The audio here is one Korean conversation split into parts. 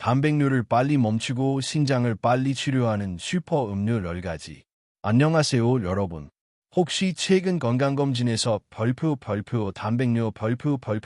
단백뇨를 빨리 멈추고 신장을 빨리 치료하는 슈퍼 음료 10가지. 안녕하세요, 여러분. 혹시 최근 건강검진에서 단백뇨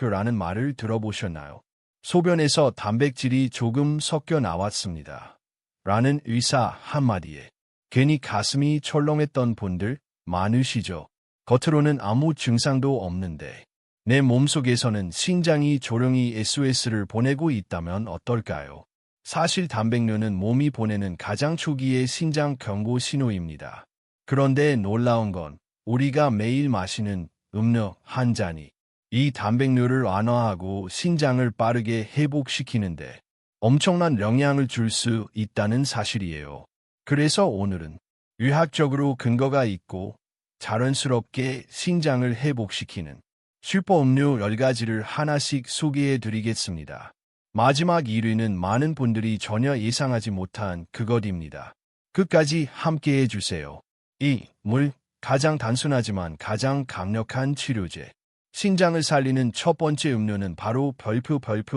라는 말을 들어보셨나요? 소변에서 단백질이 조금 섞여 나왔습니다. 라는 의사 한마디에 괜히 가슴이 철렁했던 분들 많으시죠? 겉으로는 아무 증상도 없는데 내 몸속에서는 신장이 조용히 SOS를 보내고 있다면 어떨까요? 사실 단백뇨는 몸이 보내는 가장 초기의 신장 경고 신호입니다. 그런데 놀라운 건 우리가 매일 마시는 음료 한 잔이 이 단백뇨를 완화하고 신장을 빠르게 회복시키는데 엄청난 영향을 줄 수 있다는 사실이에요. 그래서 오늘은 의학적으로 근거가 있고 자연스럽게 신장을 회복시키는 슈퍼 음료 10가지를 하나씩 소개해 드리겠습니다. 마지막 1위는 많은 분들이 전혀 예상하지 못한 그것입니다. 끝까지 함께 해주세요. 2. 물. 가장 단순하지만 가장 강력한 치료제. 신장을 살리는 첫 번째 음료는 바로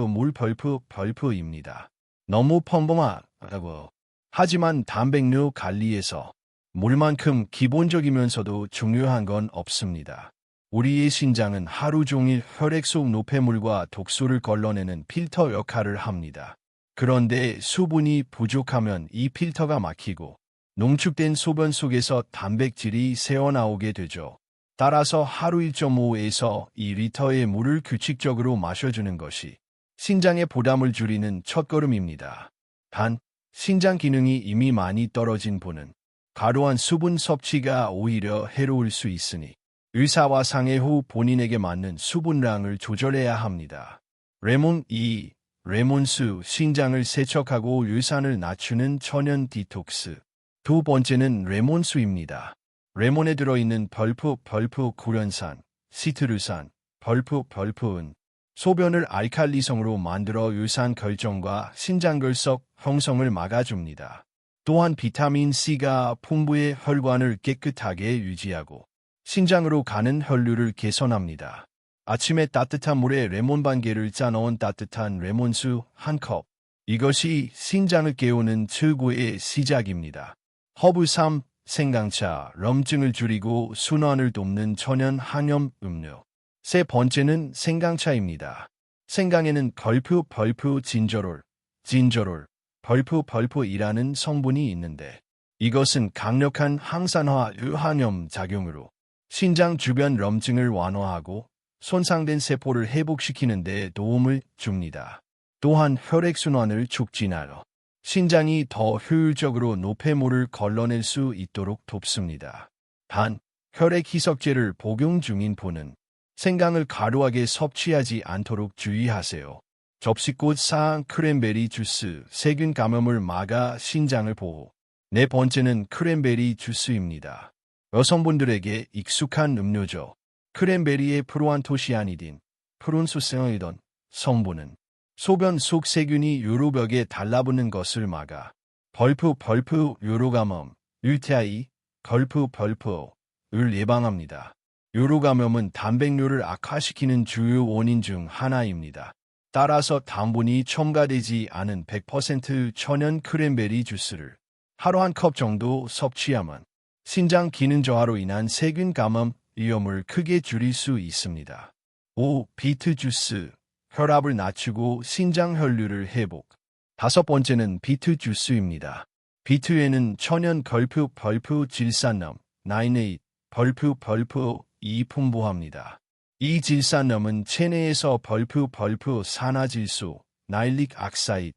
물입니다. 너무 평범하다고. 하지만 단백뇨 관리에서 물만큼 기본적이면서도 중요한 건 없습니다. 우리의 신장은 하루 종일 혈액 속 노폐물과 독소를 걸러내는 필터 역할을 합니다. 그런데 수분이 부족하면 이 필터가 막히고 농축된 소변 속에서 단백질이 새어나오게 되죠. 따라서 하루 1.5에서 2리터의 물을 규칙적으로 마셔주는 것이 신장의 부담을 줄이는 첫걸음입니다. 단, 신장 기능이 이미 많이 떨어진 분은 과도한 수분 섭취가 오히려 해로울 수 있으니 의사와 상의 후 본인에게 맞는 수분량을 조절해야 합니다. 레몬 2. 레몬수. 신장을 세척하고 유산을 낮추는 천연 디톡스. 두 번째는 레몬수입니다. 레몬에 들어있는 구련산, 시트루산, 은 소변을 알칼리성으로 만들어 유산 결정과 신장결석 형성을 막아줍니다. 또한 비타민 C가 풍부해 혈관을 깨끗하게 유지하고 신장으로 가는 혈류를 개선합니다. 아침에 따뜻한 물에 레몬 반 개를 짜 넣은 따뜻한 레몬수 한 컵. 이것이 신장을 깨우는 최고의 시작입니다. 허브 3. 생강차. 염증을 줄이고 순환을 돕는 천연 한염 음료. 세 번째는 생강차입니다. 생강에는 진저롤이라는 성분이 있는데 이것은 강력한 항산화 유한염 작용으로 신장 주변 염증을 완화하고 손상된 세포를 회복시키는 데 도움을 줍니다. 또한 혈액순환을 촉진하여 신장이 더 효율적으로 노폐물을 걸러낼 수 있도록 돕습니다. 단, 혈액 희석제를 복용 중인 분은 생강을 과도하게 섭취하지 않도록 주의하세요. 접시꽃 4. 크랜베리 주스. 세균 감염을 막아 신장을 보호. 네 번째는 크랜베리 주스입니다. 여성분들에게 익숙한 음료죠. 크랜베리의 프로안토시아니딘, 프론소세어이던 성분은 소변 속 세균이 요로벽에 달라붙는 것을 막아 요로감염, UTI, 을 예방합니다. 요로감염은 단백뇨를 악화시키는 주요 원인 중 하나입니다. 따라서 당분이 첨가되지 않은 100% 천연 크랜베리 주스를 하루 한 컵 정도 섭취하면 신장 기능 저하로 인한 세균 감염 위험을 크게 줄일 수 있습니다. 5. 비트 주스. 혈압을 낮추고 신장 혈류를 회복. 다섯 번째는 비트 주스입니다. 비트에는 천연 질산염, 이 풍부합니다. 이 질산염은 체내에서 산화질소, 나일릭 악사이드,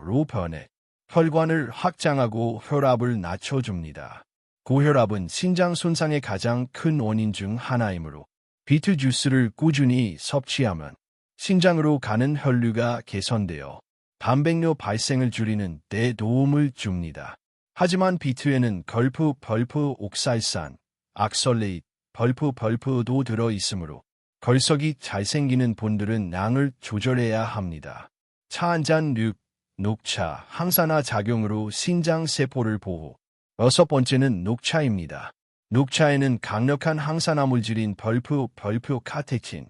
로 변해 혈관을 확장하고 혈압을 낮춰줍니다. 고혈압은 신장 손상의 가장 큰 원인 중 하나이므로 비트 주스를 꾸준히 섭취하면 신장으로 가는 혈류가 개선되어 단백뇨 발생을 줄이는 데 도움을 줍니다. 하지만 비트에는 옥살산, 악설레이트, 도 들어있으므로 결석이 잘 생기는 분들은 양을 조절해야 합니다. 차 한 잔 녹차, 항산화 작용으로 신장 세포를 보호. 여섯 번째는 녹차입니다. 녹차에는 강력한 항산화 물질인 카테킨,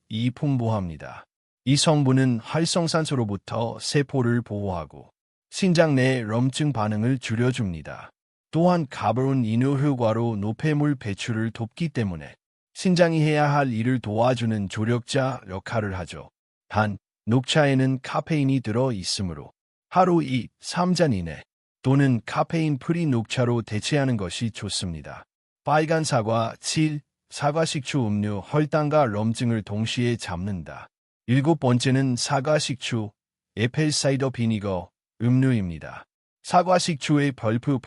이 풍부합니다. 이 성분은 활성산소로부터 세포를 보호하고 신장 내 염증 반응을 줄여줍니다. 또한 가벼운 이뇨 효과로 노폐물 배출을 돕기 때문에 신장이 해야 할 일을 도와주는 조력자 역할을 하죠. 단, 녹차에는 카페인이 들어 있으므로 하루 2, 3잔 이내 또는 카페인 프리 녹차로 대체하는 것이 좋습니다. 빨간 사과 7. 사과식초 음료 혈당과 염증을 동시에 잡는다. 7번째는 사과식초 애플사이더 비니거 음료입니다. 사과식초의 벌프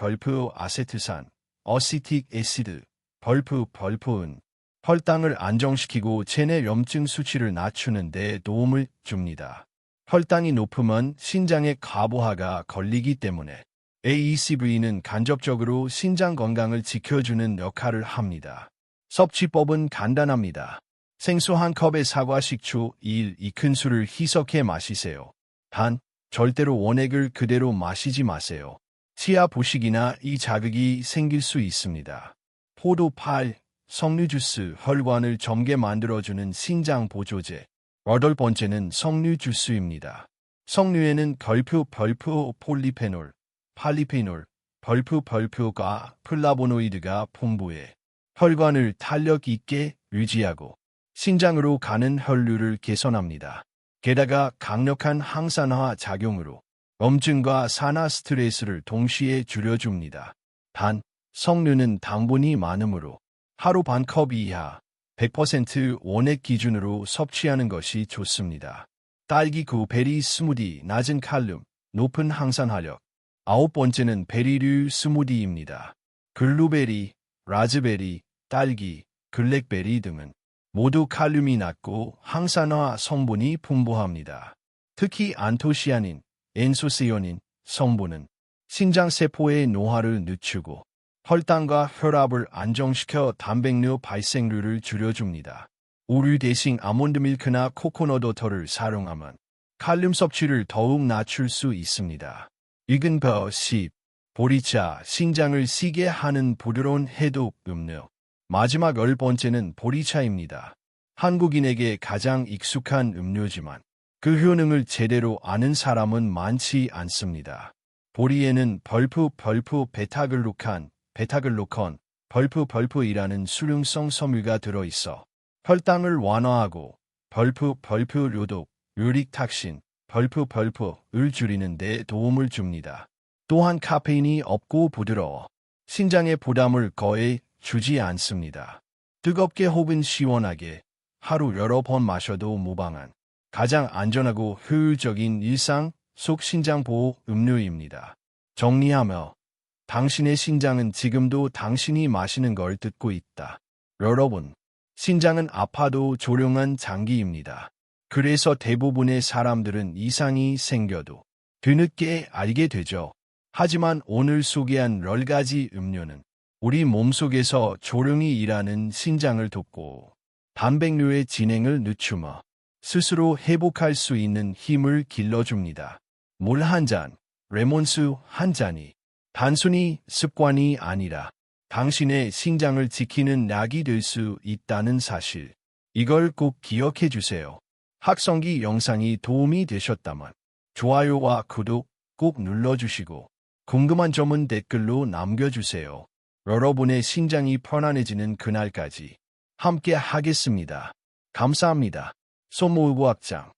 아세트산, 어시틱 애시드, 벌프은 혈당을 안정시키고 체내 염증 수치를 낮추는 데 도움을 줍니다. 혈당이 높으면 신장에 과부하가 걸리기 때문에 AECV는 간접적으로 신장 건강을 지켜주는 역할을 합니다. 섭취법은 간단합니다. 생수 한 컵에 사과식초 1, 2큰술을 희석해 마시세요. 단, 절대로 원액을 그대로 마시지 마세요. 치아 부식이나 이 자극이 생길 수 있습니다. 포도 8. 석류 주스 혈관을 젊게 만들어주는 신장 보조제. 8번째는 석류 주스입니다. 석류에는 벌프 폴리페놀, 팔리페놀, 벌프가 플라보노이드가 풍부해 혈관을 탄력 있게 유지하고 신장으로 가는 혈류를 개선합니다. 게다가 강력한 항산화 작용으로 염증과 산화 스트레스를 동시에 줄여줍니다. 단, 석류는 당분이 많으므로 하루 반 컵 이하 100% 원액 기준으로 섭취하는 것이 좋습니다. 딸기 베리 스무디 낮은 칼륨, 높은 항산화력. 9번째는 베리류 스무디입니다. 블루베리, 라즈베리, 딸기, 블랙베리 등은 모두 칼륨이 낮고 항산화 성분이 풍부합니다. 특히 안토시아닌, 엔소시아닌 성분은 신장세포의 노화를 늦추고 혈당과 혈압을 안정시켜 단백뇨 발생률을 줄여줍니다. 우유 대신 아몬드 밀크나 코코넛 워터를 사용하면 칼륨 섭취를 더욱 낮출 수 있습니다. 익은 10. 보리차, 신장을 쉬게 하는 부드러운 해독 음료. 마지막 10번째는 보리차입니다. 한국인에게 가장 익숙한 음료지만 그 효능을 제대로 아는 사람은 많지 않습니다. 보리에는 벌프 베타글루칸, 벌프이라는 수용성 섬유가 들어있어 혈당을 완화하고 벌프류독, 유릭탁신, 벌프을 줄이는 데 도움을 줍니다. 또한 카페인이 없고 부드러워 신장에 부담을 거의 주지 않습니다. 뜨겁게 혹은 시원하게 하루 여러 번 마셔도 무방한 가장 안전하고 효율적인 일상 속 신장보호 음료입니다. 정리하며 당신의 신장은 지금도 당신이 마시는 걸 듣고 있다. 여러분, 신장은 아파도 조용한 장기입니다. 그래서 대부분의 사람들은 이상이 생겨도 뒤늦게 알게 되죠. 하지만 오늘 소개한 10가지 음료는 우리 몸속에서 조용히 일하는 신장을 돕고 단백뇨의 진행을 늦추며 스스로 회복할 수 있는 힘을 길러줍니다. 물 한 잔, 레몬수 한 잔이 단순히 습관이 아니라 당신의 신장을 지키는 약이 될 수 있다는 사실. 이걸 꼭 기억해 주세요. 학성기 영상이 도움이 되셨다면 좋아요와 구독 꼭 눌러주시고 궁금한 점은 댓글로 남겨주세요. 여러분의 신장이 편안해지는 그날까지 함께 하겠습니다. 감사합니다. 손모의고학장